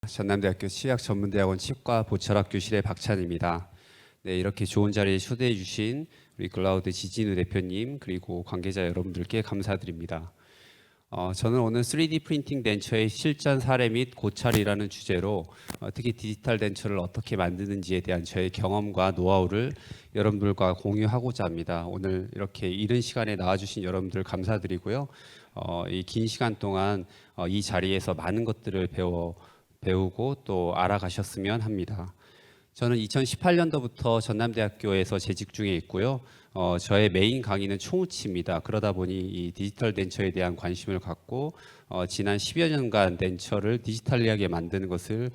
전남대학교 치의학전문대학원 치과 보철학 교실의 박찬입니다. 네, 이렇게 좋은 자리에 초대해 주신 우리 글라우드 지진우 대표님 그리고 관계자 여러분들께 감사드립니다. 저는 오늘 3D 프린팅 덴처의 실전 사례 및 고찰이라는 주제로 특히 디지털 덴처를 어떻게 만드는지에 대한 저의 경험과 노하우를 여러분들과 공유하고자 합니다. 오늘 이렇게 이른 시간에 나와주신 여러분들 감사드리고요. 이 긴 시간 동안 이 자리에서 많은 것들을 배우고 또 알아가셨으면 합니다. 저는 2018년도부터 전남대학교에서 재직 중에 있고요. 저의 메인 강의는 총우치입니다. 그러다 보니 이 디지털 덴처에 대한 관심을 갖고 지난 10여 년간 덴처를 디지털리하게 만드는 것을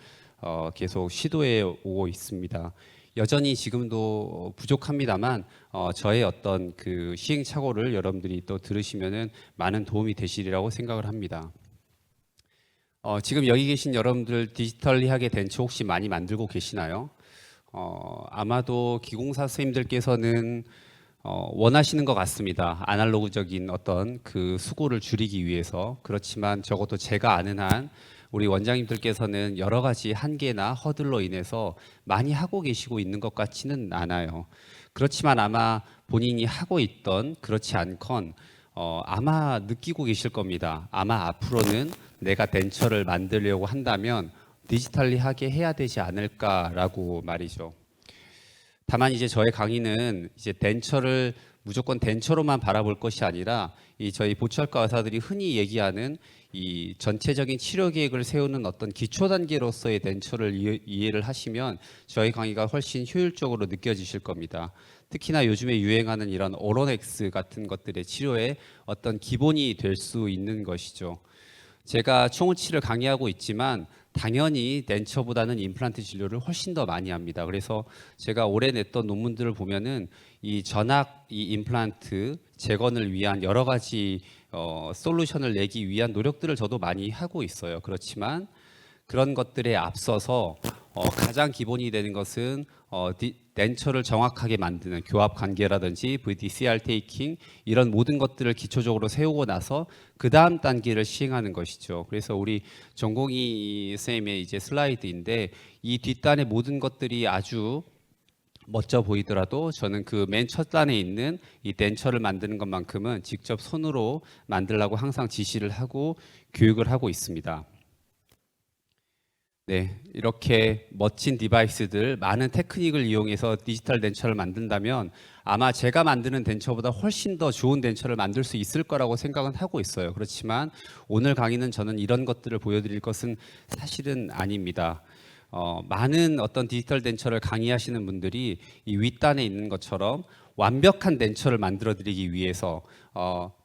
계속 시도해 오고 있습니다. 여전히 지금도 부족합니다만 저의 어떤 그 시행착오를 여러분들이 또 들으시면은 많은 도움이 되시리라고 생각을 합니다. 지금 여기 계신 여러분들 디지털리하게 덴처 혹시 많이 만들고 계시나요? 아마도 기공사 선생님들께서는 원하시는 것 같습니다. 아날로그적인 어떤 그 수고를 줄이기 위해서. 그렇지만 적어도 제가 아는 한 우리 원장님들께서는 여러 가지 한계나 허들로 인해서 많이 하고 계시고 있는 것 같지는 않아요. 그렇지만 아마 본인이 하고 있던 그렇지 않건 아마 느끼고 계실 겁니다. 아마 앞으로는 내가 덴처를 만들려고 한다면 디지털리하게 해야 되지 않을까라고 말이죠. 다만 이제 저의 강의는 이제 덴처를 무조건 덴처로만 바라볼 것이 아니라 이 저희 보철과 의사들이 흔히 얘기하는 이 전체적인 치료 계획을 세우는 어떤 기초 단계로서의 덴처를 이해를 하시면 저희 강의가 훨씬 효율적으로 느껴지실 겁니다. 특히나 요즘에 유행하는 이런 오로넥스 같은 것들의 치료에 어떤 기본이 될 수 있는 것이죠. 제가 총우치를 강의하고 있지만 당연히 덴처보다는 임플란트 진료를 훨씬 더 많이 합니다. 그래서 제가 올해 냈던 논문들을 보면은 이 전악 이 임플란트 재건을 위한 여러 가지 솔루션을 내기 위한 노력들을 저도 많이 하고 있어요. 그렇지만 그런 것들에 앞서서 가장 기본이 되는 것은 덴처를 정확하게 만드는 교합 관계라든지 VDCR 테이킹 이런 모든 것들을 기초적으로 세우고 나서 그 다음 단계를 시행하는 것이죠. 그래서 우리 전공의 선생님의 이제 슬라이드인데 이 뒷단의 모든 것들이 아주 멋져 보이더라도 저는 그 맨 첫 단에 있는 이 덴처를 만드는 것만큼은 직접 손으로 만들라고 항상 지시를 하고 교육을 하고 있습니다. 네, 이렇게 멋진 디바이스들, 많은 테크닉을 이용해서 디지털 덴처를 만든다면 아마 제가 만드는 덴처보다 훨씬 더 좋은 덴처를 만들 수 있을 거라고 생각은 하고 있어요. 그렇지만 오늘 강의는 저는 이런 것들을 보여드릴 것은 사실은 아닙니다. 많은 어떤 디지털 덴처를 강의하시는 분들이 이 윗단에 있는 것처럼 완벽한 덴처를 만들어 드리기 위해서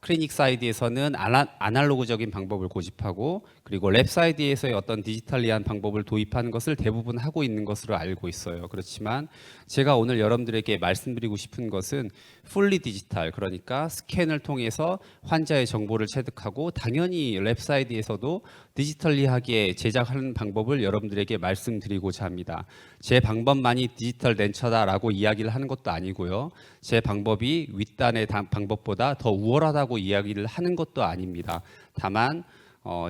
클리닉 사이드에서는 아날로그적인 방법을 고집하고 그리고 랩 사이드에서의 어떤 디지털리한 방법을 도입하는 것을 대부분 하고 있는 것으로 알고 있어요. 그렇지만 제가 오늘 여러분들에게 말씀드리고 싶은 것은 풀리 디지털, 그러니까 스캔을 통해서 환자의 정보를 체득하고 당연히 랩 사이드에서도 디지털리하게 제작하는 방법을 여러분들에게 말씀드리고자 합니다. 제 방법만이 디지털 덴처다라고 이야기를 하는 것도 아니고요. 제 방법이 윗단의 방법보다 더 우월하다고 이야기를 하는 것도 아닙니다. 다만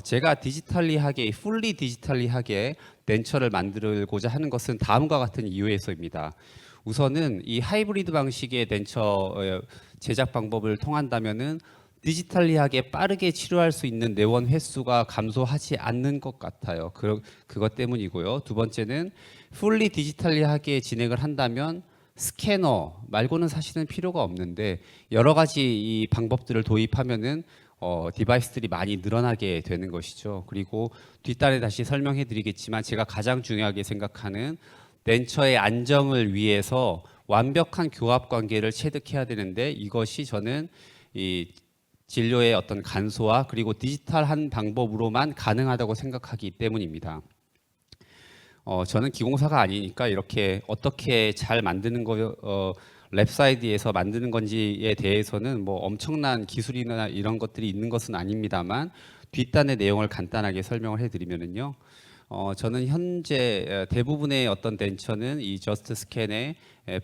제가 디지털리하게, 풀리 디지털리하게 덴처를 만들고자 하는 것은 다음과 같은 이유에서입니다. 우선은 이 하이브리드 방식의 덴처 제작 방법을 통한다면은 디지털리하게 빠르게 치료할 수 있는 내원 횟수가 감소하지 않는 것 같아요. 그것 때문이고요. 두 번째는 풀리 디지털리하게 진행을 한다면 스캐너 말고는 사실은 필요가 없는데 여러 가지 이 방법들을 도입하면은 디바이스들이 많이 늘어나게 되는 것이죠. 그리고 뒷단에 다시 설명해 드리겠지만 제가 가장 중요하게 생각하는 덴처의 안정을 위해서 완벽한 교합 관계를 체득해야 되는데 이것이 저는 이 진료의 어떤 간소화 그리고 디지털한 방법으로만 가능하다고 생각하기 때문입니다. 저는 기공사가 아니니까 이렇게 어떻게 잘 만드는 랩 사이드에서 만드는 건지에 대해서는 뭐 엄청난 기술이나 이런 것들이 있는 것은 아닙니다만 뒷단의 내용을 간단하게 설명을 해드리면은요. 저는 현재 대부분의 어떤 덴처는 이 저스트 스캔의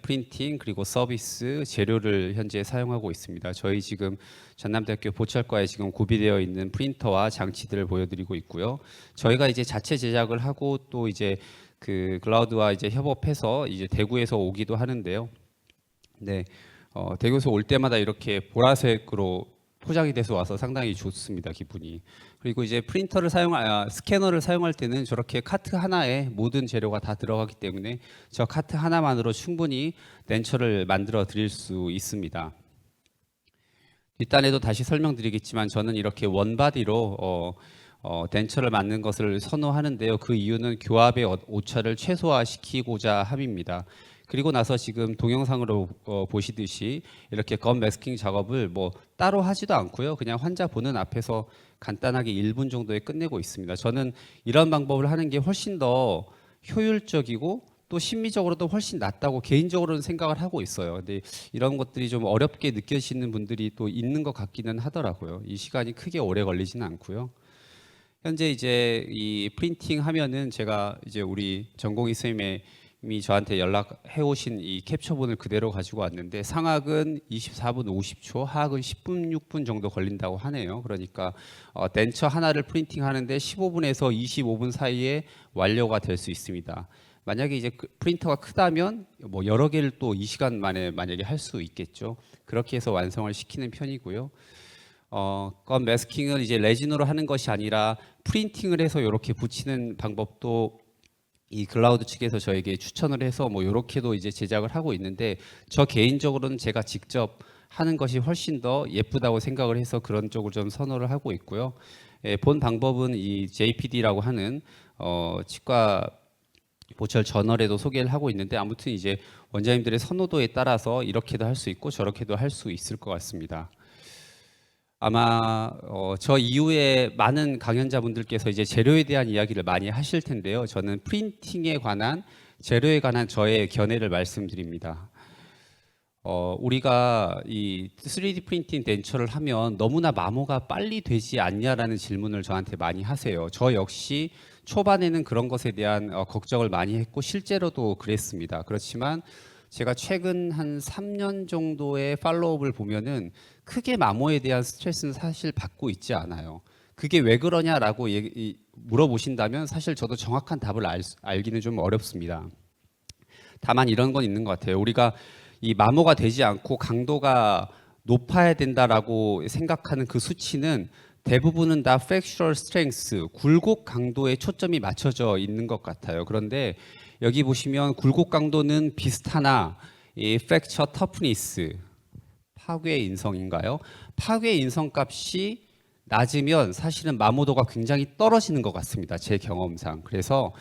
프린팅 그리고 서비스 재료를 현재 사용하고 있습니다. 저희 지금 전남대학교 보철과에 지금 구비되어 있는 프린터와 장치들을 보여드리고 있고요. 저희가 이제 자체 제작을 하고 또 이제 그 클라우드와 이제 협업해서 이제 대구에서 오기도 하는데요. 네, 대구에서 올 때마다 이렇게 보라색으로 포장이 돼서 와서 상당히 좋습니다, 기분이. 그리고 이제 스캐너를 사용할 때는 저렇게 카트 하나에 모든 재료가 다 들어가기 때문에 저 카트 하나만으로 충분히 덴처를 만들어 드릴 수 있습니다. 뒷단에도 다시 설명드리겠지만 저는 이렇게 원바디로 덴처를 만든 것을 선호하는데요. 그 이유는 교합의 오차를 최소화시키고자 함입니다. 그리고 나서 지금 동영상으로 보시듯이 이렇게 검 매스킹 작업을 뭐 따로 하지도 않고요. 그냥 환자 보는 앞에서 간단하게 1분 정도에 끝내고 있습니다. 저는 이런 방법을 하는 게 훨씬 더 효율적이고 또 심리적으로도 훨씬 낫다고 개인적으로는 생각을 하고 있어요. 근데 이런 것들이 좀 어렵게 느껴지는 분들이 또 있는 것 같기는 하더라고요. 이 시간이 크게 오래 걸리지는 않고요. 현재 이제 이 프린팅 하면은 제가 이제 우리 전공의 선생님이 저한테 연락해 오신 이 캡처본을 그대로 가지고 왔는데 상학은 24분 50초, 하학은 10분 6분 정도 걸린다고 하네요. 그러니까 덴처 하나를 프린팅 하는데 15분에서 25분 사이에 완료가 될 수 있습니다. 만약에 이제 프린터가 크다면 뭐 여러 개를 또 이 시간 만에 만약에 할 수 있겠죠. 그렇게 해서 완성을 시키는 편이고요. 검 매스킹을 이제 레진으로 하는 것이 아니라 프린팅을 해서 이렇게 붙이는 방법도 이 클라우드 측에서 저에게 추천을 해서 뭐 이렇게도 이제 제작을 하고 있는데 저 개인적으로는 제가 직접 하는 것이 훨씬 더 예쁘다고 생각을 해서 그런 쪽을 좀 선호를 하고 있고요. 본 방법은 이 JPD라고 하는 치과 보철 저널에도 소개를 하고 있는데 아무튼 이제 원장님들의 선호도에 따라서 이렇게도 할 수 있고 저렇게도 할 수 있을 것 같습니다. 아마 저 이후에 많은 강연자분들께서 이제 재료에 대한 이야기를 많이 하실 텐데요. 저는 프린팅에 관한 재료에 관한 저의 견해를 말씀드립니다. 우리가 이 3D 프린팅 덴처를 하면 너무나 마모가 빨리 되지 않냐라는 질문을 저한테 많이 하세요. 저 역시 초반에는 그런 것에 대한 걱정을 많이 했고 실제로도 그랬습니다. 그렇지만 제가 최근 한 3년 정도의 팔로우업을 보면은 크게 마모에 대한 스트레스는 사실 받고 있지 않아요. 그게 왜 그러냐라고 물어보신다면 사실 저도 정확한 답을 알기는 좀 어렵습니다. 다만 이런 건 있는 것 같아요. 우리가 이 마모가 되지 않고 강도가 높아야 된다라고 생각하는 그 수치는 대부분은 다 fractural strength, 굴곡 강도에 초점이 맞춰져 있는 것 같아요. 그런데 여기 보시면 굴곡 강도는 비슷하나 이 fracture toughness, 파괴 인성인가요? 파괴 인성 값이 낮으면 사실은 마모도가 굉장히 떨어지는 것 같습니다. 제 경험상. 그래서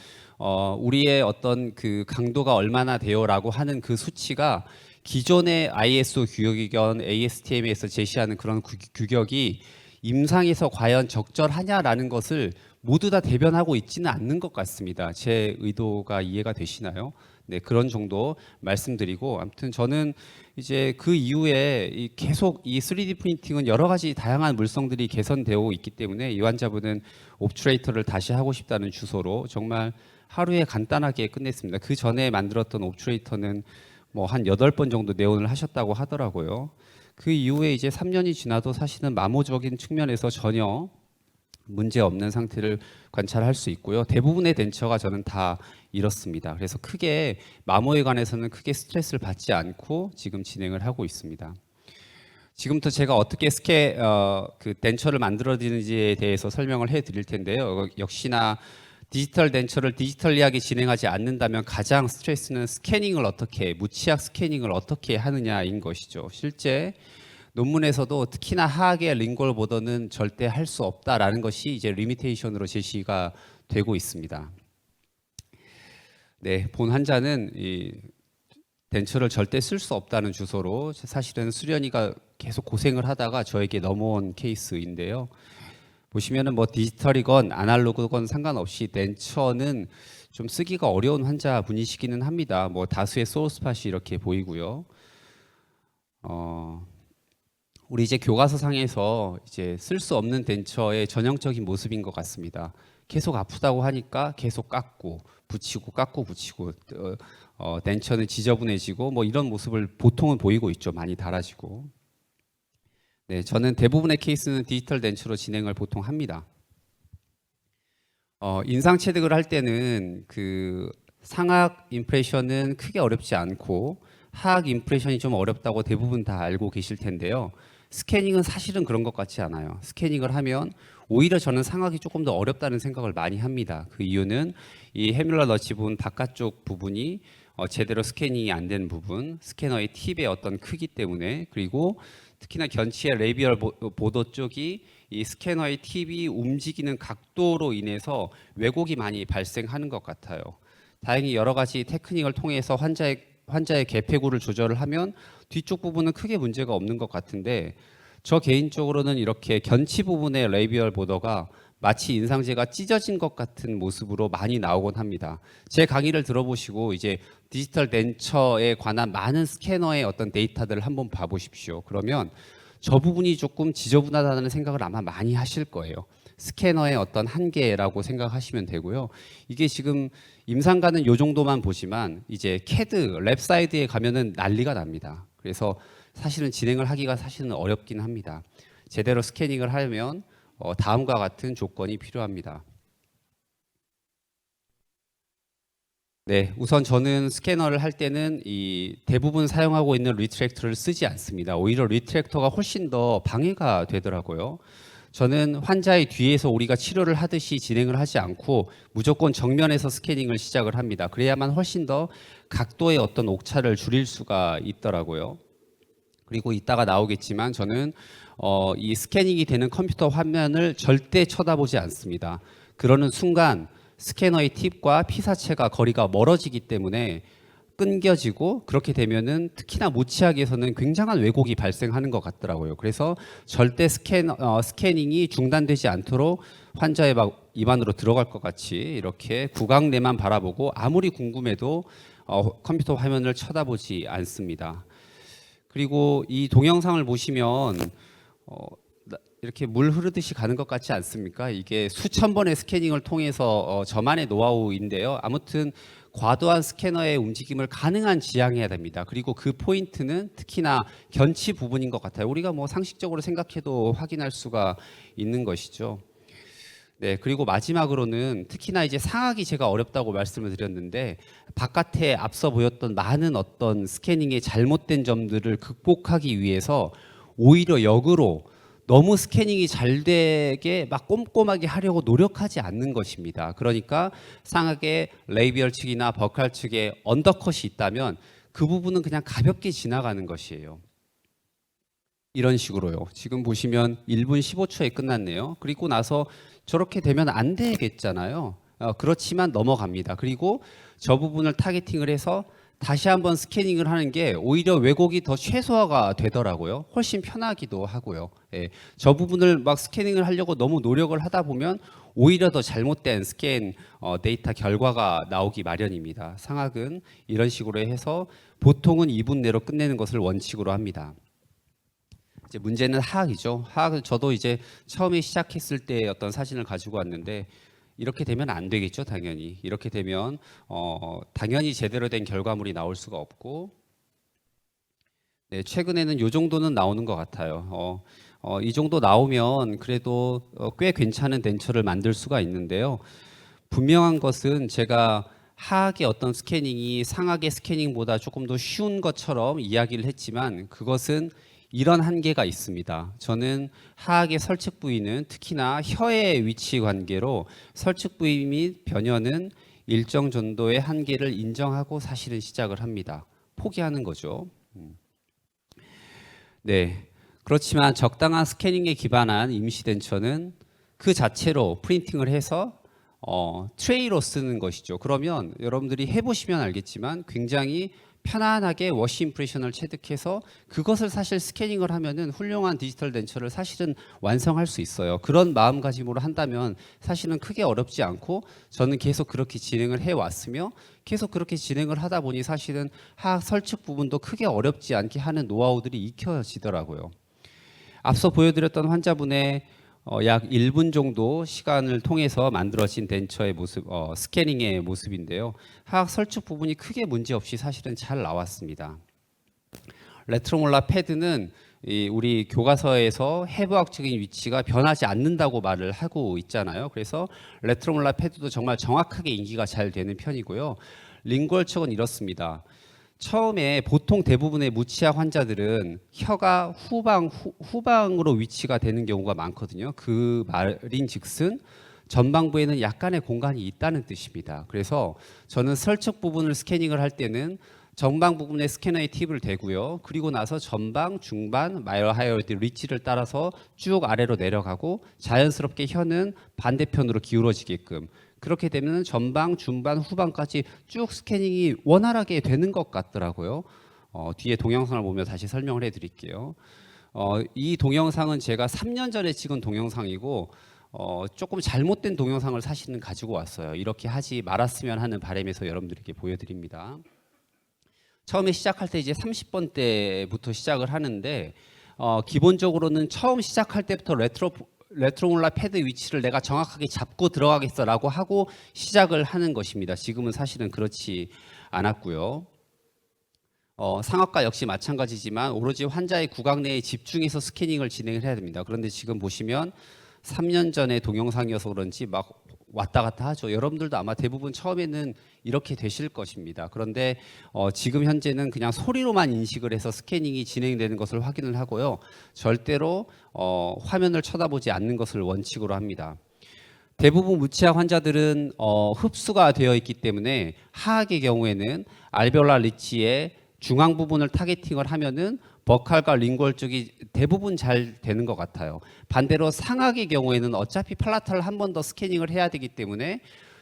우리의 어떤 그 강도가 얼마나 돼요라고 하는 그 수치가 기존의 ISO 규격이건 ASTM에서 제시하는 그런 규격이 임상에서 과연 적절하냐라는 것을 모두 다 대변하고 있지는 않는 것 같습니다. 제 의도가 이해가 되시나요? 네, 그런 정도 말씀드리고 아무튼 저는 이제 그 이후에 계속 이 3D 프린팅은 여러 가지 다양한 물성들이 개선되고 있기 때문에 이 환자분은 옵츄레이터를 다시 하고 싶다는 주소로 정말 하루에 간단하게 끝냈습니다. 그 전에 만들었던 옵츄레이터는 뭐 한 8번 정도 내원을 하셨다고 하더라고요. 그 이후에 이제 3년이 지나도 사실은 마모적인 측면에서 전혀 문제 없는 상태를 관찰할 수 있고요. 대부분의 덴처가 저는 다 이렇습니다. 그래서 크게 마모에 관해서는 크게 스트레스를 받지 않고 지금 진행을 하고 있습니다. 지금부터 제가 어떻게 그 덴처를 만들어지는지에 대해서 설명을 해드릴 텐데요. 역시나 디지털 덴처를 디지털리하게 진행하지 않는다면 가장 스트레스는 스캐닝을 어떻게, 무치약 스캐닝을 어떻게 하느냐인 것이죠. 실제 논문에서도 특히나 하악의 링골 보더는 절대 할 수 없다라는 것이 이제 리미테이션으로 제시가 되고 있습니다. 네, 본 환자는 이 덴처를 절대 쓸 수 없다는 주소로 사실은 수련이가 계속 고생을 하다가 저에게 넘어온 케이스인데요. 보시면은 뭐 디지털이건 아날로그건 상관없이 덴처는 좀 쓰기가 어려운 환자분이시기는 합니다. 뭐 다수의 소울스팟이 이렇게 보이고요. 우리 이제 교과서상에서 이제 쓸 수 없는 덴처의 전형적인 모습인 것 같습니다. 계속 아프다고 하니까 계속 깎고 붙이고 깎고 붙이고 덴처는 지저분해지고 뭐 이런 모습을 보통은 보이고 있죠. 많이 닳아지고. 네, 저는 대부분의 케이스는 디지털 덴처로 진행을 보통 합니다. 인상 체득을 할 때는 그 상악 임프레션은 크게 어렵지 않고 하악 임프레션이 좀 어렵다고 대부분 다 알고 계실 텐데요. 스캐닝은 사실은 그런 것 같지 않아요. 스캐닝을 하면 오히려 저는 상악이 조금 더 어렵다는 생각을 많이 합니다. 그 이유는 이 헤뮬러 너치 부분 바깥쪽 부분이 제대로 스캐닝이 안 된 부분, 스캐너의 팁의 어떤 크기 때문에, 그리고 특히나 견치의 레이비얼 보도 쪽이 이 스캐너의 팁이 움직이는 각도로 인해서 왜곡이 많이 발생하는 것 같아요. 다행히 여러 가지 테크닉을 통해서 환자의 개폐구를 조절을 하면 뒤쪽 부분은 크게 문제가 없는 것 같은데, 저 개인적으로는 이렇게 견치 부분의 레이비얼 보더가 마치 인상제가 찢어진 것 같은 모습으로 많이 나오곤 합니다. 제 강의를 들어보시고 이제 디지털 덴처에 관한 많은 스캐너의 어떤 데이터들을 한번 봐보십시오. 그러면 저 부분이 조금 지저분하다는 생각을 아마 많이 하실 거예요. 스캐너의 어떤 한계라고 생각하시면 되고요. 이게 지금 임상가는 요 정도만 보지만 이제 캐드, 랩사이드에 가면은 난리가 납니다. 그래서 사실은 진행을 하기가 사실은 어렵긴 합니다. 제대로 스캐닝을 하려면 다음과 같은 조건이 필요합니다. 네, 우선 저는 스캐너를 할 때는 이 대부분 사용하고 있는 리트랙터를 쓰지 않습니다. 오히려 리트랙터가 훨씬 더 방해가 되더라고요. 저는 환자의 뒤에서 우리가 치료를 하듯이 진행을 하지 않고 무조건 정면에서 스캐닝을 시작을 합니다. 그래야만 훨씬 더 각도의 어떤 옥차를 줄일 수가 있더라고요. 그리고 이따가 나오겠지만 저는 이 스캐닝이 되는 컴퓨터 화면을 절대 쳐다보지 않습니다. 그러는 순간 스캐너의 팁과 피사체가 거리가 멀어지기 때문에 끊겨지고, 그렇게 되면은 특히나 모치학에서는 굉장한 왜곡이 발생하는 것 같더라고요. 그래서 절대 스캐닝이 중단되지 않도록 환자의 막 입 안으로 들어갈 것 같이 이렇게 구강내만 바라보고 아무리 궁금해도 컴퓨터 화면을 쳐다보지 않습니다. 그리고 이 동영상을 보시면 이렇게 물 흐르듯이 가는 것 같지 않습니까? 이게 수천 번의 스캐닝을 통해서 저만의 노하우인데요. 아무튼 과도한 스캐너의 움직임을 가능한 지양해야 됩니다. 그리고 그 포인트는 특히나 견치 부분인 것 같아요. 우리가 뭐 상식적으로 생각해도 확인할 수가 있는 것이죠. 네, 그리고 마지막으로는 특히나 이제 상악이 제가 어렵다고 말씀을 드렸는데, 바깥에 앞서 보였던 많은 어떤 스캐닝의 잘못된 점들을 극복하기 위해서 오히려 역으로 너무 스캐닝이 잘 되게 막 꼼꼼하게 하려고 노력하지 않는 것입니다. 그러니까 상악의 레이비얼 측이나 버칼 측에 언더컷이 있다면 그 부분은 그냥 가볍게 지나가는 것이에요. 이런 식으로요. 지금 보시면 1분 15초에 끝났네요. 그리고 나서 저렇게 되면 안 되겠잖아요. 그렇지만 넘어갑니다. 그리고 저 부분을 타겟팅을 해서 다시 한번 스캐닝을 하는 게 오히려 왜곡이 더 최소화가 되더라고요. 훨씬 편하기도 하고요. 예, 저 부분을 막 스캐닝을 하려고 너무 노력을 하다 보면 오히려 더 잘못된 스캔 데이터 결과가 나오기 마련입니다. 상악은 이런 식으로 해서 보통은 2분 내로 끝내는 것을 원칙으로 합니다. 이제 문제는 하악이죠. 하악은 저도 이제 처음에 시작했을 때 어떤 사진을 가지고 왔는데, 이렇게 되면 안 되겠죠, 당연히. 이렇게 되면 당연히 제대로 된 결과물이 나올 수가 없고, 네, 최근에는 이 정도는 나오는 것 같아요. 이 정도 나오면 그래도 꽤 괜찮은 덴처를 만들 수가 있는데요. 분명한 것은 제가 하악의 어떤 스캐닝이 상악의 스캐닝보다 조금 더 쉬운 것처럼 이야기를 했지만, 그것은 이런 한계가 있습니다. 저는 하악의 설측 부위는 특히나 혀의 위치 관계로 설측 부위 및 변연은 일정 정도의 한계를 인정하고 사실은 시작을 합니다. 포기하는 거죠. 네. 그렇지만 적당한 스캐닝에 기반한 임시 덴처는 그 자체로 프린팅을 해서 트레이로 쓰는 것이죠. 그러면 여러분들이 해보시면 알겠지만 굉장히 편안하게 워시 임프레션을 체득해서 그것을 사실 스캐닝을 하면은 훌륭한 디지털 덴처를 사실은 완성할 수 있어요. 그런 마음가짐으로 한다면 사실은 크게 어렵지 않고, 저는 계속 그렇게 진행을 해왔으며 계속 그렇게 진행을 하다 보니 사실은 하악 설측 부분도 크게 어렵지 않게 하는 노하우들이 익혀지더라고요. 앞서 보여드렸던 환자분의 약 1분 정도 시간을 통해서 만들어진 덴처의 모습, 스캐닝의 모습인데요. 하악 설축 부분이 크게 문제 없이 사실은 잘 나왔습니다. 레트로몰라 패드는 우리 교과서에서 해부학적인 위치가 변하지 않는다고 말을 하고 있잖아요. 그래서 레트로몰라 패드도 정말 정확하게 인기가 잘 되는 편이고요. 링골척은 이렇습니다. 처음에 보통 대부분의 무치약 환자들은 혀가 후방으로 위치가 되는 경우가 많거든요. 그 말인즉슨 전방부에는 약간의 공간이 있다는 뜻입니다. 그래서 저는 설측 부분을 스캐닝을 할 때는 정방 부분에 스캐너의 팁을 대고요. 그리고 나서 전방, 중반, 마이어 하이어드 리치를 따라서 쭉 아래로 내려가고 자연스럽게 혀는 반대편으로 기울어지게끔, 그렇게 되면 전방, 중반, 후방까지 쭉 스캐닝이 원활하게 되는 것 같더라고요. 뒤에 동영상을 보며 다시 설명을 해드릴게요. 이 동영상은 제가 3년 전에 찍은 동영상이고 조금 잘못된 동영상을 사실은 가지고 왔어요. 이렇게 하지 말았으면 하는 바람에서 여러분들에게 보여드립니다. 처음에 시작할 때 이제 30번 때부터 시작을 하는데 기본적으로는 처음 시작할 때부터 레트로몰라 패드 위치를 내가 정확하게 잡고 들어가겠어라고 하고 시작을 하는 것입니다. 지금은 사실은 그렇지 않았고요. 상악과 역시 마찬가지지만 오로지 환자의 구강 내에 집중해서 스캐닝을 진행을 해야 됩니다. 그런데 지금 보시면 3년 전에 동영상이어서 그런지 막 왔다 갔다 하죠. 여러분들도 아마 대부분 처음에는 이렇게 되실 것입니다. 그런데 지금 현재는 그냥 소리로만 인식을 해서 스캐닝이 진행되는 것을 확인을 하고요. 절대로 화면을 쳐다보지 않는 것을 원칙으로 합니다. 대부분 무치약 환자들은 흡수가 되어 있기 때문에 하악의 경우에는 알베올라 리치의 중앙 부분을 타겟팅을 하면은 버칼과 링골 쪽이 대부분 잘 되는 것 같아요. 반대로 상악의 경우에는 어차피 팔라탈을 한 번 더 스캐닝을 해야 되기 때문에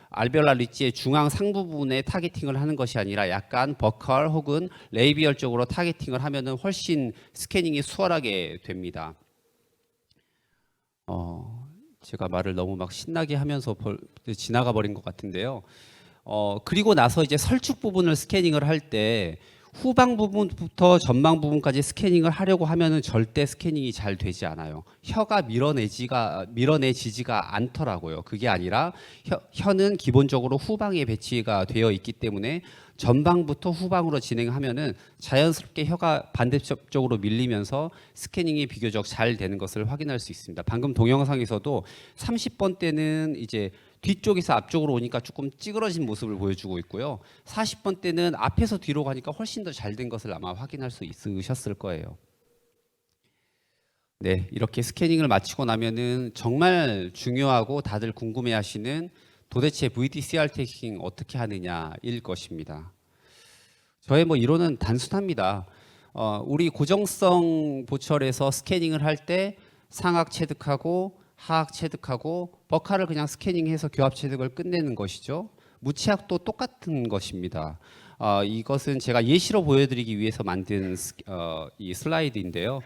알베올라 리치의 중앙 상부 부분에 타겟팅을 하는 것이 아니라 약간 버칼 혹은 레이비얼 쪽으로 타겟팅을 하면은 훨씬 스캐닝이 수월하게 됩니다. 제가 말을 너무 막 신나게 하면서 지나가 버린 것 같은데요. 그리고 나서 이제 설축 부분을 스캐닝을 할 때 후방 부분부터 전방 부분까지 스캐닝을 하려고 하면은 절대 스캐닝이 잘 되지 않아요. 혀가 밀어내지지가 않더라고요. 그게 아니라 혀는 기본적으로 후방에 배치가 되어 있기 때문에 전방부터 후방으로 진행하면은 자연스럽게 혀가 반대쪽으로 밀리면서 스캐닝이 비교적 잘 되는 것을 확인할 수 있습니다. 방금 동영상에서도 30번 때는 이제 뒤쪽에서 앞쪽으로 오니까 조금 찌그러진 모습을 보여주고 있고요. 40번 때는 앞에서 뒤로 가니까 훨씬 더 잘 된 것을 아마 확인할 수 있으셨을 거예요. 네, 이렇게 스캐닝을 마치고 나면은 정말 중요하고 다들 궁금해하시는 도대체 VDCR 태깅 어떻게 하느냐일 것입니다. 저의 이론은 단순합니다. 우리 고정성 보철에서 스캐닝을 할 때 상악 체득하고 하악 체득하고 버칼을 그냥 스캐닝해서 교합 체득을 끝내는 것이죠. 무치약도 똑같은 것입니다. 이것은 제가 예시로 보여드리기 위해서 만든 이 슬라이드인데요.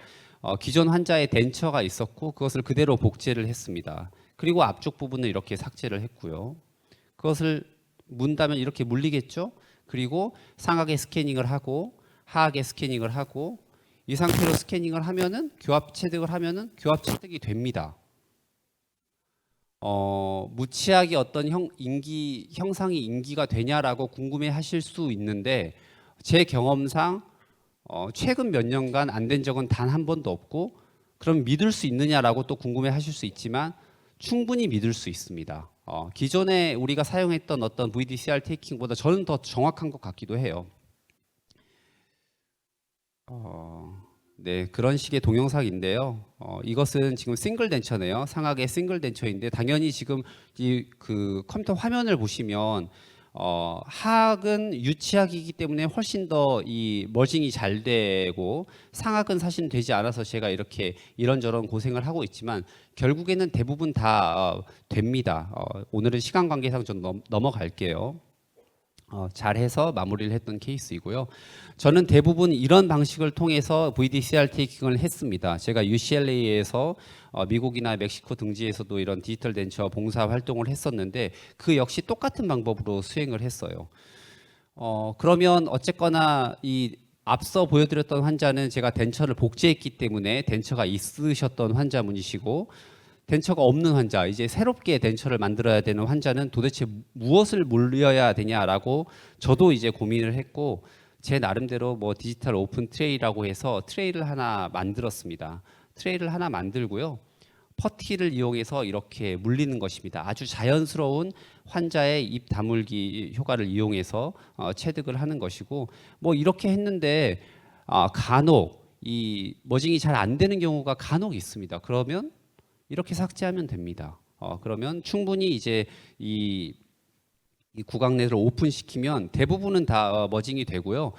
기존 환자의 덴처가 있었고 그것을 그대로 복제를 했습니다. 그리고 앞쪽 부분을 이렇게 삭제를 했고요. 그것을 문다면 이렇게 물리겠죠. 그리고 상악에 스캐닝을 하고 하악에 스캐닝을 하고 이 상태로 스캐닝을 하면은 교합 체득을 하면은 교합 체득이 됩니다. 무치약이 어떤 형상이 인기가 되냐라고 궁금해하실 수 있는데 제 경험상 최근 몇 년간 안 된 적은 단 한 번도 없고, 그럼 믿을 수 있느냐라고 또 궁금해하실 수 있지만 충분히 믿을 수 있습니다. 기존에 우리가 사용했던 어떤 VDCR 테이킹보다 저는 더 정확한 것 같기도 해요. 네, 그런 식의 동영상인데요. 이것은 지금 싱글 덴처네요. 상악의 싱글 덴처인데 당연히 지금 그 컴퓨터 화면을 보시면 하악은 유치학이기 때문에 훨씬 더 이 머징이 잘 되고 상악은 사실 되지 않아서 제가 이렇게 이런저런 고생을 하고 있지만 결국에는 대부분 다 됩니다. 오늘은 시간 관계상 좀 넘어갈게요. 잘해서 마무리를 했던 케이스이고요. 저는 대부분 이런 방식을 통해서 VDCR 테이킹을 했습니다. 제가 UCLA에서 미국이나 멕시코 등지에서도 이런 디지털 덴처 봉사 활동을 했었는데 그 역시 똑같은 방법으로 수행을 했어요. 그러면 어쨌거나 이 앞서 보여드렸던 환자는 제가 덴처를 복제했기 때문에 덴처가 있으셨던 환자분이시고, 덴처가 없는 환자, 이제 새롭게 덴처를 만들어야 되는 환자는 도대체 무엇을 물려야 되냐라고 저도 이제 고민을 했고, 제 나름대로 뭐 디지털 오픈 트레이라고 해서 트레이를 하나 만들었습니다. 트레이를 하나 만들고요. 퍼티를 이용해서 이렇게 물리는 것입니다. 아주 자연스러운 환자의 입 다물기 효과를 이용해서 체득을 하는 것이고, 뭐 이렇게 했는데 간혹 이 머징이 잘 안 되는 경우가 간혹 있습니다. 그러면 이렇게 삭제하면 됩니다. 그러면 충분히 이제 이 구강 내를 오픈시키면 대부분은 다 머징이 되고요.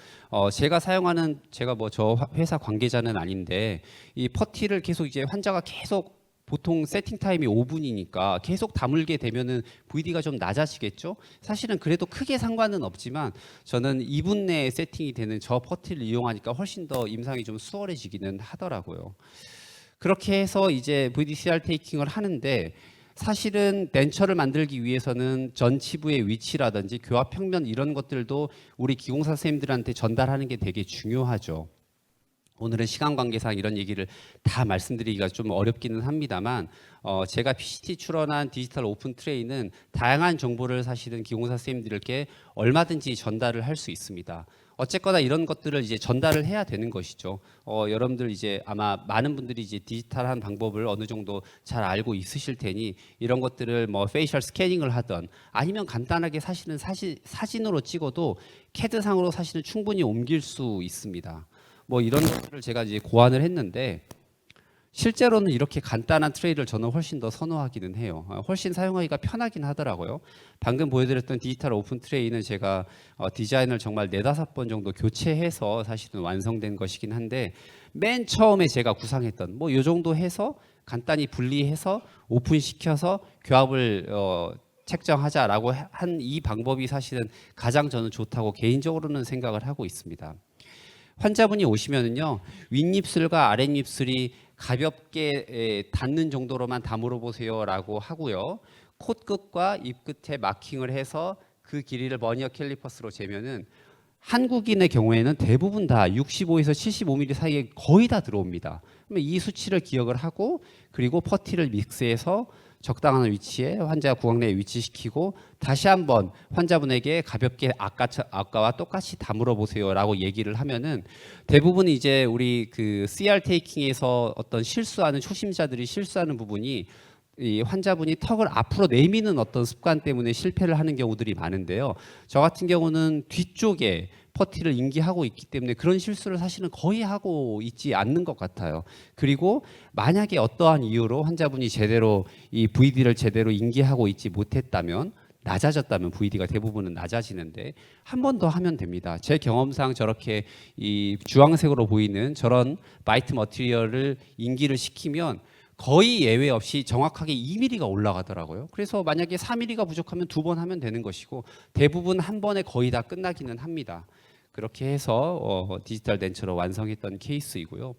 제가 뭐 저 회사 관계자는 아닌데 이 퍼티를 계속 이제 환자가 계속 보통 세팅 타임이 5분이니까 계속 다물게 되면은 VD가 좀 낮아지겠죠. 사실은 그래도 크게 상관은 없지만 저는 2분 내에 세팅이 되는 저 퍼티를 이용하니까 훨씬 더 임상이 좀 수월해지기는 하더라고요. 그렇게 해서 이제 VDCR 테이킹을 하는데, 사실은 덴처를 만들기 위해서는 전치부의 위치라든지 교합 평면 이런 것들도 우리 기공사 선생님들한테 전달하는 게 되게 중요하죠. 오늘은 시간 관계상 이런 얘기를 다 말씀드리기가 좀 어렵기는 합니다만, 제가 PCT 출원한 디지털 오픈 트레이는 다양한 정보를 사실은 기공사 선생님들께 얼마든지 전달을 할 수 있습니다. 어쨌거나 이런 것들을 이제 전달을 해야 되는 것이죠. 여러분들 이제 아마 많은 분들이 이제 디지털한 방법을 어느 정도 잘 알고 있으실 테니 이런 것들을 뭐 페이셜 스캐닝을 하던 아니면 간단하게 사실은 사진으로 찍어도 CAD상으로 사실은 충분히 옮길 수 있습니다. 뭐 이런 것들을 제가 이제 고안을 했는데, 실제로는 이렇게 간단한 트레이를 저는 훨씬 더 선호하기는 해요. 훨씬 사용하기가 편하긴 하더라고요. 방금 보여드렸던 디지털 오픈 트레이는 제가 디자인을 정말 4-5번 정도 교체해서 사실은 완성된 것이긴 한데, 맨 처음에 제가 구상했던 뭐 이 정도 해서 간단히 분리해서 오픈시켜서 교합을 책정하자라고 한 이 방법이 사실은 가장 저는 좋다고 개인적으로는 생각을 하고 있습니다. 환자분이 오시면은요, 윗입술과 아랫입술이 가볍게 닿는 정도로만 다물어 보세요라고 하고요. 콧끝과 입 끝에 마킹을 해서 그 길이를 버니어 캘리퍼스로 재면은 한국인의 경우에는 대부분 다 65에서 75mm 사이에 거의 다 들어옵니다. 그러면 이 수치를 기억을 하고, 그리고 퍼티를 믹스해서 적당한 위치에 환자 구강 내에 위치시키고 다시 한번 환자분에게 가볍게 아까와 똑같이 다물어 보세요라고 얘기를 하면은, 대부분 이제 우리 그 CR 테이킹에서 어떤 실수하는 초심자들이 실수하는 부분이, 이 환자분이 턱을 앞으로 내미는 어떤 습관 때문에 실패를 하는 경우들이 많은데요. 저 같은 경우는 뒤쪽에 퍼티를 인기하고 있기 때문에 그런 실수를 사실은 거의 하고 있지 않는 것 같아요. 그리고 만약에 어떠한 이유로 환자분이 제대로 이 VD를 제대로 인기하고 있지 못했다면, 낮아졌다면, VD가 대부분은 낮아지는데 한 번 더 하면 됩니다. 제 경험상 저렇게 이 주황색으로 보이는 저런 바이트 머티리얼을 인기를 시키면 거의 예외 없이 정확하게 2mm가 올라가더라고요. 그래서 만약에 4mm가 부족하면 2번 하면 되는 것이고, 대부분 한 번에 거의 다 끝나기는 합니다. 그렇게 해서 디지털 덴처로 완성했던 케이스이고요.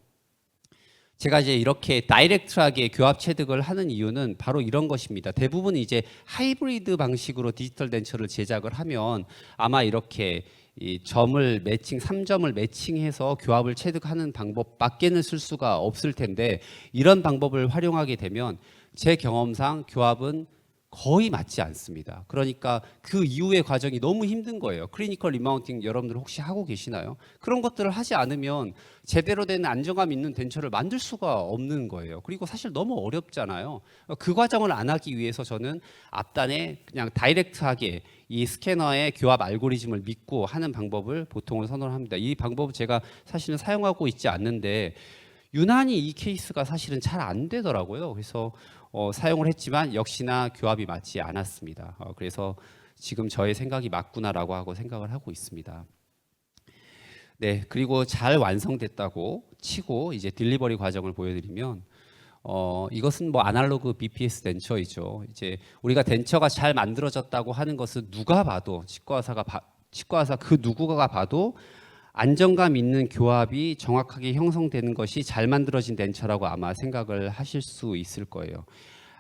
제가 이제 이렇게 다이렉트하게 교합 체득을 하는 이유는 바로 이런 것입니다. 대부분 이제 하이브리드 방식으로 디지털 덴처를 제작을 하면 아마 이렇게 이 점을 매칭, 3점을 매칭해서 교합을 체득하는 방법밖에는 쓸 수가 없을 텐데, 이런 방법을 활용하게 되면 제 경험상 교합은 거의 맞지 않습니다. 그러니까 그 이후의 과정이 너무 힘든 거예요. 클리니컬 리마운팅 여러분들 혹시 하고 계시나요? 그런 것들을 하지 않으면 제대로 된 안정감 있는 덴처를 만들 수가 없는 거예요. 그리고 사실 너무 어렵잖아요. 그 과정을 안 하기 위해서 저는 앞단에 그냥 다이렉트하게 이 스캐너의 교합 알고리즘을 믿고 하는 방법을 보통은 선호합니다. 이 방법은 제가 사실은 사용하고 있지 않는데 유난히 이 케이스가 사실은 잘 안 되더라고요. 그래서 사용을 했지만 역시나 교합이 맞지 않았습니다. 그래서 지금 저의 생각이 맞구나라고 하고 생각을 하고 있습니다. 네, 그리고 잘 완성됐다고 치고 이제 딜리버리 과정을 보여드리면, 이것은 뭐 아날로그 BPS 덴처이죠. 이제 우리가 덴처가 잘 만들어졌다고 하는 것은 누가 봐도 치과의사 그 누구가 봐도 안정감 있는 교합이 정확하게 형성되는 것이 잘 만들어진 덴처라고 아마 생각을 하실 수 있을 거예요.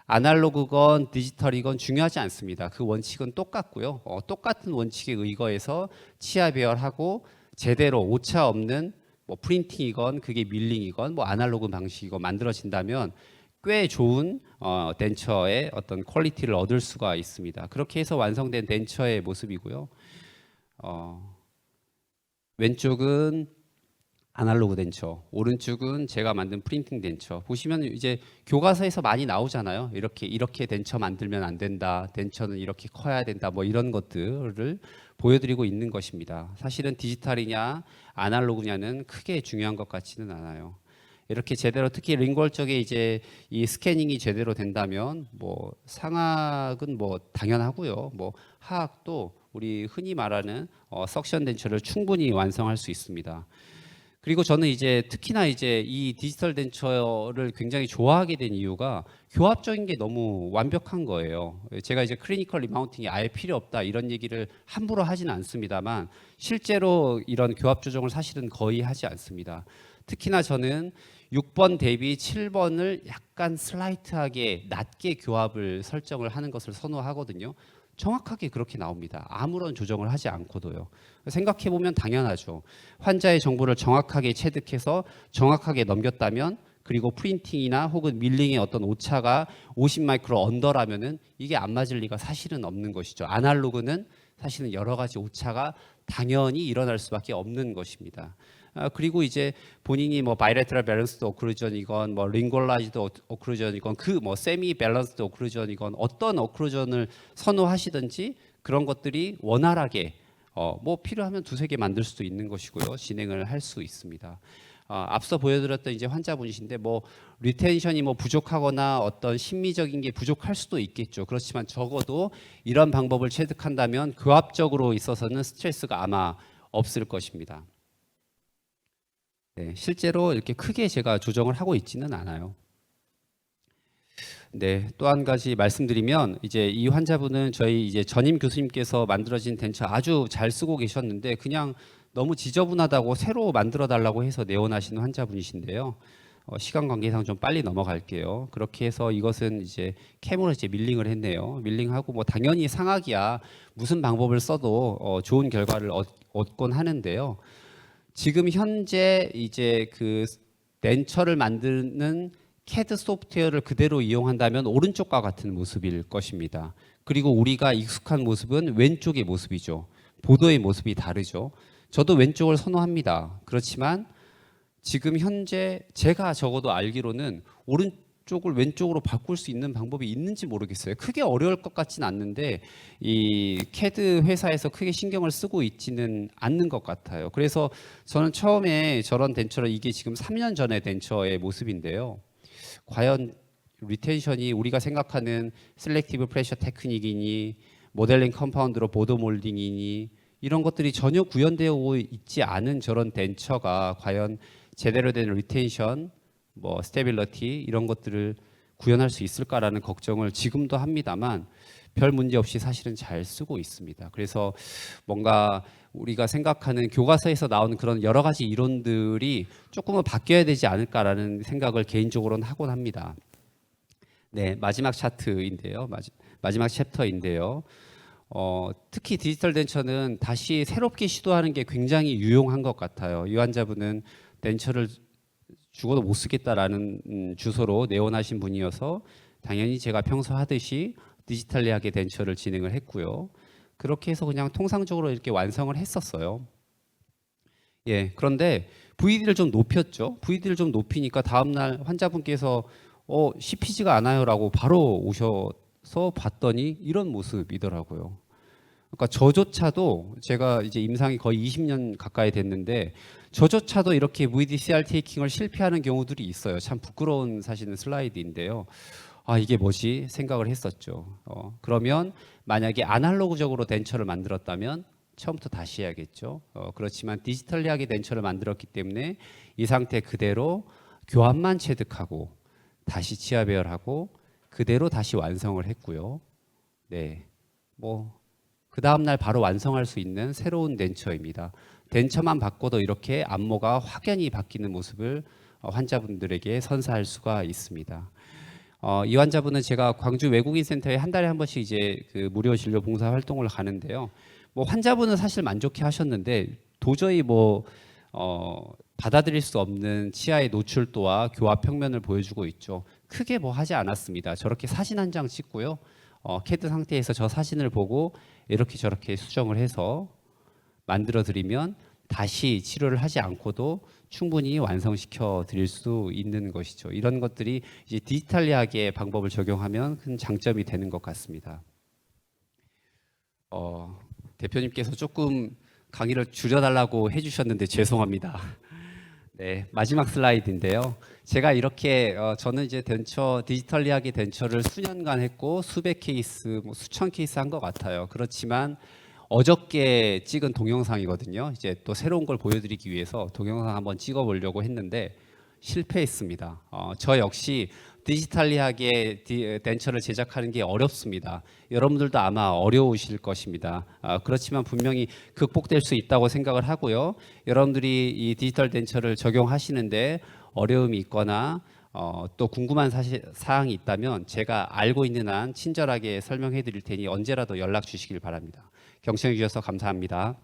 아날로그건 디지털이건 중요하지 않습니다. 그 원칙은 똑같고요. 똑같은 원칙에 의거해서 치아 배열하고 제대로 오차 없는 뭐 프린팅이건 그게 밀링이건 뭐 아날로그 방식이건 만들어진다면 꽤 좋은 덴처의 어떤 퀄리티를 얻을 수가 있습니다. 그렇게 해서 완성된 덴처의 모습이고요. 왼쪽은 아날로그 덴처, 오른쪽은 제가 만든 프린팅 덴처. 보시면 이제 교과서에서 많이 나오잖아요. 이렇게 덴처 만들면 안 된다. 덴처는 이렇게 커야 된다. 뭐 이런 것들을 보여드리고 있는 것입니다. 사실은 디지털이냐 아날로그냐는 크게 중요한 것 같지는 않아요. 이렇게 제대로, 특히 링골 쪽에 이제 이 스캐닝이 제대로 된다면 뭐 상학은 뭐 당연하고요. 뭐 하학도 우리 흔히 말하는 석션 덴처를 충분히 완성할 수 있습니다. 그리고 저는 이제 특히나 이제 이 디지털 덴처를 굉장히 좋아하게 된 이유가 교합적인 게 너무 완벽한 거예요. 제가 이제 클리니컬 리마운팅이 아예 필요 없다 이런 얘기를 함부로 하지는 않습니다만 실제로 이런 교합 조정을 사실은 거의 하지 않습니다. 특히나 저는 6번 대비 7번을 약간 슬라이트하게 낮게 교합을 설정을 하는 것을 선호하거든요. 정확하게 그렇게 나옵니다. 아무런 조정을 하지 않고도요. 생각해 보면 당연하죠. 환자의 정보를 정확하게 체득해서 정확하게 넘겼다면, 그리고 프린팅이나 혹은 밀링의 어떤 오차가 50 마이크로 언더라면은 이게 안 맞을 리가 사실은 없는 것이죠. 아날로그는 사실은 여러 가지 오차가 당연히 일어날 수밖에 없는 것입니다. 그리고 이제 본인이 뭐 바이레트럴 밸런스드 오클루전이건 뭐 링골라이즈드 오클루전이건 그 뭐 세미 밸런스드 오클루전이건 어떤 오클루전을 선호하시든지 그런 것들이 원활하게 뭐 필요하면 두세 개 만들 수도 있는 것이고요. 진행을 할 수 있습니다. 앞서 보여드렸던 이제 환자분이신데 뭐 리텐션이 뭐 부족하거나 어떤 심미적인 게 부족할 수도 있겠죠. 그렇지만 적어도 이런 방법을 체득한다면 교합적으로 있어서는 스트레스가 아마 없을 것입니다. 네, 실제로 이렇게 크게 제가 조정을 하고 있지는 않아요. 네, 또 한 가지 말씀드리면 이제 이 환자분은 저희 이제 전임 교수님께서 만들어진 덴처 아주 잘 쓰고 계셨는데 그냥 너무 지저분하다고 새로 만들어 달라고 해서 내원하시는 환자분이신데요. 시간 관계상 좀 빨리 넘어갈게요. 그렇게 해서 이것은 이제 캠으로 이제 밀링을 했네요. 밀링하고 뭐 당연히 상학이야 무슨 방법을 써도 좋은 결과를 얻곤 하는데요. 지금 현재 이제 그 덴처를 만드는 CAD 소프트웨어를 그대로 이용한다면 오른쪽과 같은 모습일 것입니다. 그리고 우리가 익숙한 모습은 왼쪽의 모습이죠. 보도의 모습이 다르죠. 저도 왼쪽을 선호합니다. 그렇지만 지금 현재 제가 적어도 알기로는 오른쪽을 왼쪽으로 바꿀 수 있는 방법이 있는지 모르겠어요. 크게 어려울 것 같진 않는데 이 CAD 회사에서 크게 신경을 쓰고 있지는 않는 것 같아요. 그래서 저는 처음에 저런 덴처를, 이게 지금 3년 전의 덴처의 모습인데요. 과연 리텐션이 우리가 생각하는 셀렉티브 프레셔 테크닉이니 모델링 컴파운드로 보도 몰딩이니 이런 것들이 전혀 구현되어 있지 않은 저런 덴처가 과연 제대로 된 리텐션, 뭐 스테빌리티 이런 것들을 구현할 수 있을까라는 걱정을 지금도 합니다만 별 문제 없이 사실은 잘 쓰고 있습니다. 그래서 뭔가 우리가 생각하는 교과서에서 나오는 그런 여러 가지 이론들이 조금은 바뀌어야 되지 않을까라는 생각을 개인적으로는 하곤 합니다. 네, 마지막 차트인데요. 마지막 챕터인데요. 특히 디지털 덴처는 다시 새롭게 시도하는 게 굉장히 유용한 것 같아요. 이 환자분은 덴처를 죽어도 못 쓰겠다라는 주소로 내원하신 분이어서 당연히 제가 평소 하듯이 디지털리하게 덴처를 진행을 했고요. 그렇게 해서 그냥 통상적으로 이렇게 완성을 했었어요. 예, 그런데 VD를 좀 높였죠. VD를 좀 높이니까 다음날 환자분께서 씹히지가 않아요라고 바로 오셔서 봤더니 이런 모습이더라고요. 그러니까 저조차도 제가 이제 임상이 거의 20년 가까이 됐는데 저조차도 이렇게 VDCR 테이킹을 실패하는 경우들이 있어요. 참 부끄러운 사실은 슬라이드인데요. 이게 뭐지 생각을 했었죠. 그러면 만약에 아날로그적으로 덴처를 만들었다면 처음부터 다시 해야겠죠. 그렇지만 디지털리하게 덴처를 만들었기 때문에 이 상태 그대로 교합만 체득하고 다시 치아 배열하고 그대로 다시 완성을 했고요. 네, 뭐 그 다음 날 바로 완성할 수 있는 새로운 덴처입니다. 덴처만 바꿔도 이렇게 안모가 확연히 바뀌는 모습을 환자분들에게 선사할 수가 있습니다. 이 환자분은 제가 광주 외국인 센터에 한 달에 한 번씩 이제 그 무료 진료 봉사 활동을 가는데요. 뭐 환자분은 사실 만족해 하셨는데 도저히 뭐 받아들일 수 없는 치아의 노출도와 교합 평면을 보여주고 있죠. 크게 뭐 하지 않았습니다. 저렇게 사진 한 장 찍고요. CAD 상태에서 저 사진을 보고 이렇게 저렇게 수정을 해서 만들어 드리면 다시 치료를 하지 않고도 충분히 완성시켜 드릴 수 있는 것이죠. 이런 것들이 이제 디지털리하게 방법을 적용하면 큰 장점이 되는 것 같습니다. 대표님께서 조금 강의를 줄여달라고 해주셨는데 죄송합니다. 네, 마지막 슬라이드인데요. 제가 이렇게 저는 이제 디지털리하게 덴처를 수년간 했고 수백 케이스, 뭐 수천 케이스 한 것 같아요. 그렇지만 어저께 찍은 동영상이거든요. 이제 또 새로운 걸 보여드리기 위해서 동영상 한번 찍어보려고 했는데 실패했습니다. 저 역시 디지털리하게 덴처를 제작하는 게 어렵습니다. 여러분들도 아마 어려우실 것입니다. 그렇지만 분명히 극복될 수 있다고 생각을 하고요. 여러분들이 이 디지털 덴처를 적용하시는데 어려움이 있거나 또 궁금한 사항이 있다면 제가 알고 있는 한 친절하게 설명해 드릴 테니 언제라도 연락 주시길 바랍니다. 경청해 주셔서 감사합니다.